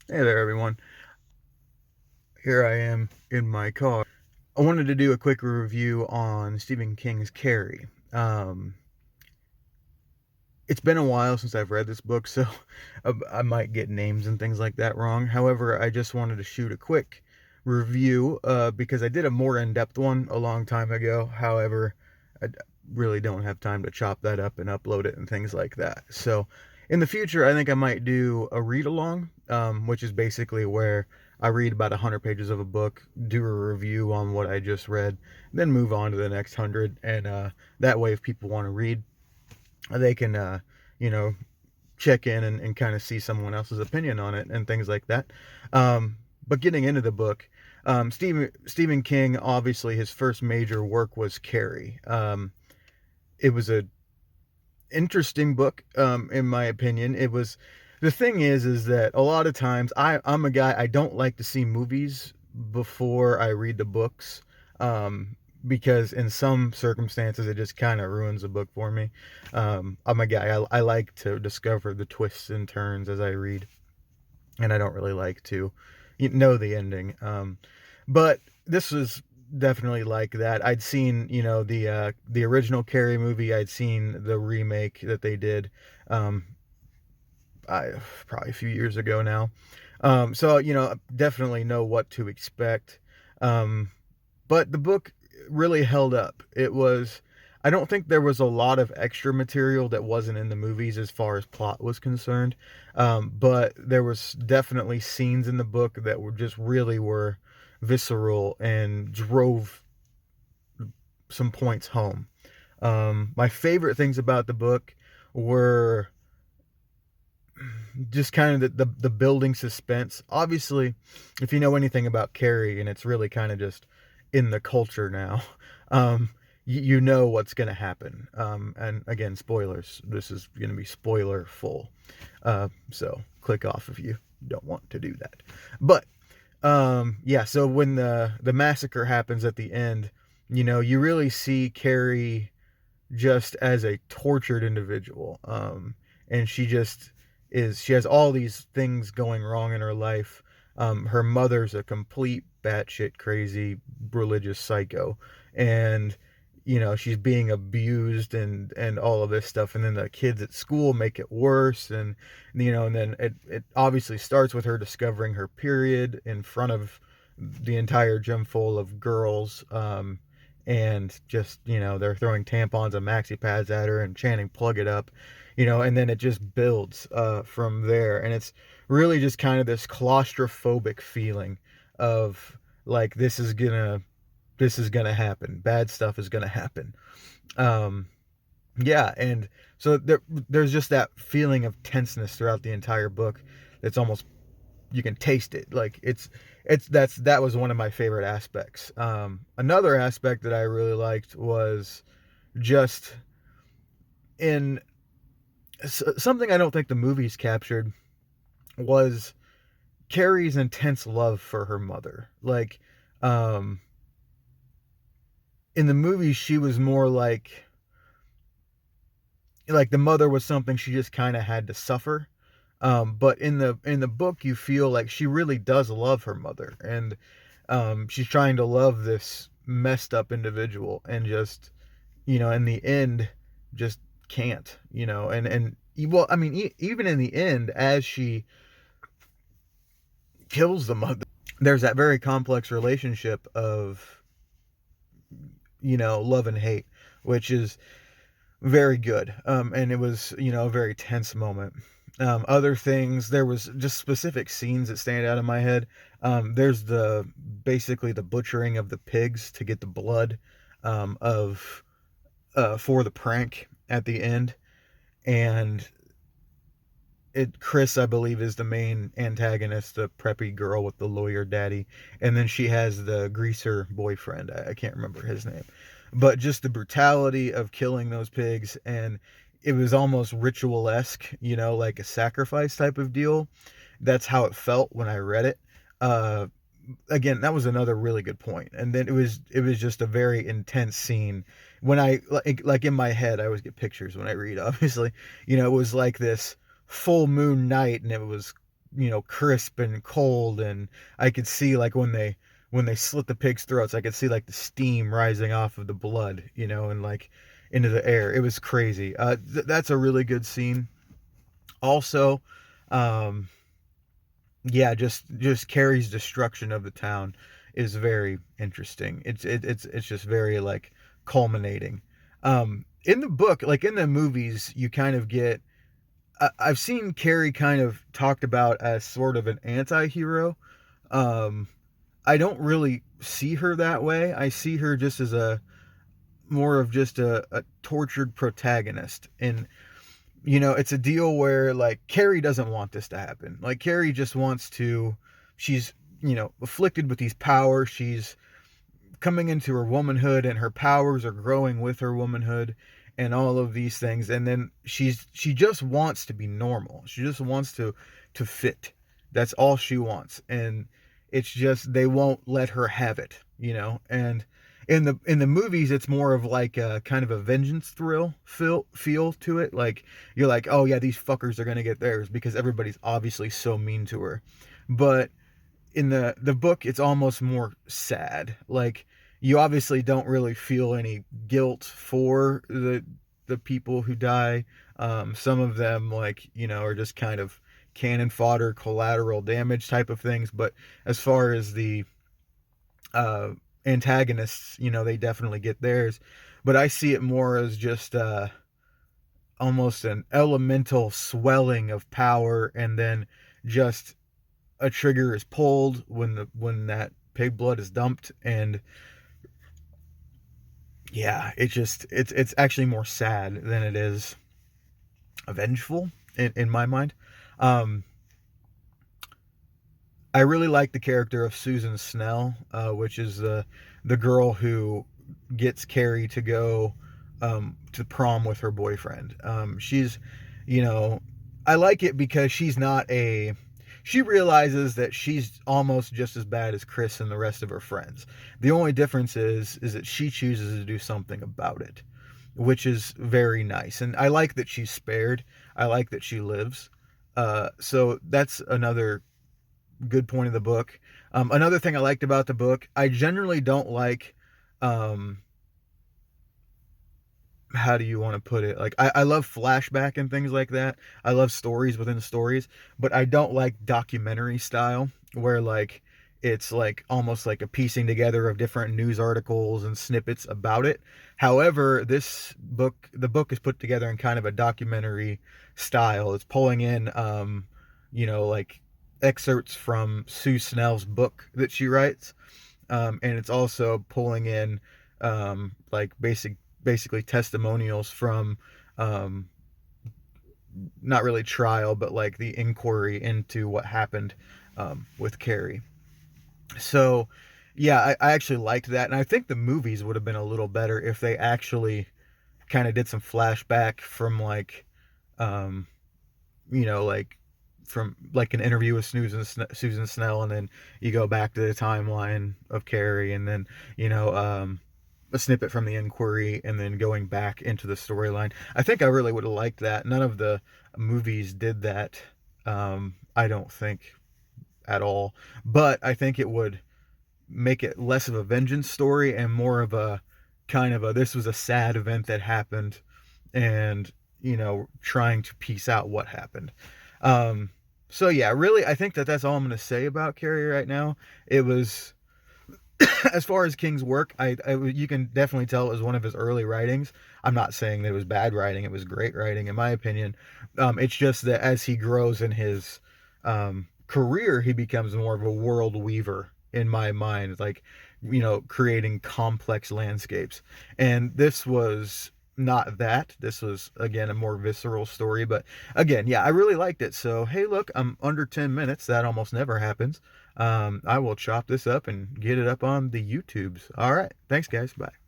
Hey there, everyone. Here I am in my car. I wanted to do a quick review on Stephen King's Carrie. Um, it's been a while since I've read this book, so I might get names and things like that wrong. However, I just wanted to shoot a quick review because I did a more in depth one a long time ago. However, I really don't have time to chop that up and upload it and things like that. So, in the future, I think I might do a read along, which is basically where I read about 100 pages of a book, do a review on what I just read, then move on to the next 100. And that way, if people want to read, they can, you know, check in and kind of see someone else's opinion on it and things like that. But getting into the book, Stephen King, obviously, his first major work was Carrie. It was a interesting book, in my opinion. It was the thing is that a lot of times I'm a guy, I don't like to see movies before I read the books, because in some circumstances it just kind of ruins the book for me. I'm a guy, I like to discover the twists and turns as I read, and I don't really like to know the ending. But this was definitely like that. I'd seen, the original Carrie movie. I'd seen the remake that they did, um, I probably a few years ago now. So definitely know what to expect. Um, but the book really held up. It was. I don't think there was a lot of extra material that wasn't in the movies as far as plot was concerned, but there was definitely scenes in the book that were just really were visceral and drove some points home. My favorite things about the book were just kind of the building suspense. Obviously, if you know anything about Carrie, and it's really kind of just in the culture now, um, you know what's going to happen. And again, spoilers. This is going to be spoiler full. So click off if you don't want to do that. But yeah, so when the massacre happens at the end, you really see Carrie just as a tortured individual. And she has all these things going wrong in her life. Her mother's a complete batshit crazy religious psycho, and she's being abused and all of this stuff. And then the kids at school make it worse, and then it obviously starts with her discovering her period in front of the entire gym full of girls. And just they're throwing tampons and maxi pads at her and chanting "plug it up," and then it just builds from there, and it's really just kind of this claustrophobic feeling of like this is gonna happen, bad stuff is gonna happen. um yeah, and so there's just that feeling of tenseness throughout the entire book. It's almost, you can taste it. Like that was one of my favorite aspects. Another aspect that I really liked was just in something I don't think the movies captured was Carrie's intense love for her mother. Um, in the movies, she was more like the mother was something she just kind of had to suffer. But in the book, you feel like she really does love her mother, and she's trying to love this messed up individual, and just in the end, just can't. And well, I mean, even in the end, as she kills the mother, there's that very complex relationship of love and hate, which is very good. And it was a very tense moment. Other things, there was just specific scenes that stand out in my head. There's the basically the butchering of the pigs to get the blood, of for the prank at the end. And Chris, I believe, is the main antagonist, the preppy girl with the lawyer daddy, and then she has the greaser boyfriend. I can't remember his name, but just the brutality of killing those pigs, and it was almost ritual-esque, like a sacrifice type of deal. That's how it felt when I read it. Uh, Again, that was another really good point. And then it was just a very intense scene. When I like in my head, I always get pictures when I read. Obviously, it was like this full moon night, and it was crisp and cold, and I could see like when they slit the pig's throats, I could see like the steam rising off of the blood, and like into the air. It was crazy. That's a really good scene. Also, um, yeah, just Carrie's destruction of the town is very interesting. It's just very like culminating. In the book, like in the movies, you kind of get. I've seen Carrie kind of talked about as sort of an anti-hero. Um, I don't really see her that way. I see her just as a more of just a tortured protagonist. And it's a deal where like Carrie doesn't want this to happen. Like Carrie just wants to she's, afflicted with these powers. She's coming into her womanhood, and her powers are growing with her womanhood and all of these things. And then she just wants to be normal. She just wants to fit. That's all she wants. And it's just they won't let her have it. And in the movies, it's more of like a kind of a vengeance thrill feel to it. Like you're like, oh yeah, these fuckers are gonna get theirs because everybody's obviously so mean to her. But in the book, it's almost more sad. Like you obviously don't really feel any guilt for the people who die. Some of them, like, are just kind of cannon fodder, collateral damage type of things. But as far as the uh, antagonists, they definitely get theirs. But I see it more as just almost an elemental swelling of power, and then just a trigger is pulled when that pig blood is dumped. And yeah, it's actually more sad than it is vengeful in my mind. um I really like the character of Susan Snell, which is the girl who gets Carrie to go to prom with her boyfriend. She's, you know, I like it because she's not a. She realizes that she's almost just as bad as Chris and the rest of her friends. The only difference is that she chooses to do something about it, which is very nice. And I like that she's spared. I like that she lives. So that's another good point of the book. Another thing I liked about the book, I generally don't like, um, how do you want to put it? Like, I love flashback and things like that. I love stories within stories, but I don't like documentary style where, like, it's like almost like a piecing together of different news articles and snippets about it. However, the book is put together in kind of a documentary style. It's pulling in, like excerpts from Sue Snell's book that she writes, and it's also pulling in, like basically testimonials from, um, not really trial, but like the inquiry into what happened, with Carrie. So, yeah, I actually liked that, and I think the movies would have been a little better if they actually kind of did some flashback from like, um, like from like an interview with Susan Snell, and then you go back to the timeline of Carrie, and then a snippet from the inquiry, and then going back into the storyline. I think I really would have liked that. None of the movies did that. I don't think at all, but I think it would make it less of a vengeance story and more of a kind of a this was a sad event that happened, and trying to piece out what happened. um so yeah, really, I think that that's all I'm going to say about Carrie right now. It was as far as King's work, you can definitely tell it was one of his early writings. I'm not saying that it was bad writing; it was great writing, in my opinion. It's just that as he grows in his career, he becomes more of a world weaver, in my mind, like creating complex landscapes. And this was not that. This was again a more visceral story, but again, yeah, I really liked it. So hey, look, I'm under 10 minutes. That almost never happens. I will chop this up and get it up on the YouTubes. All right. Thanks, guys. Bye.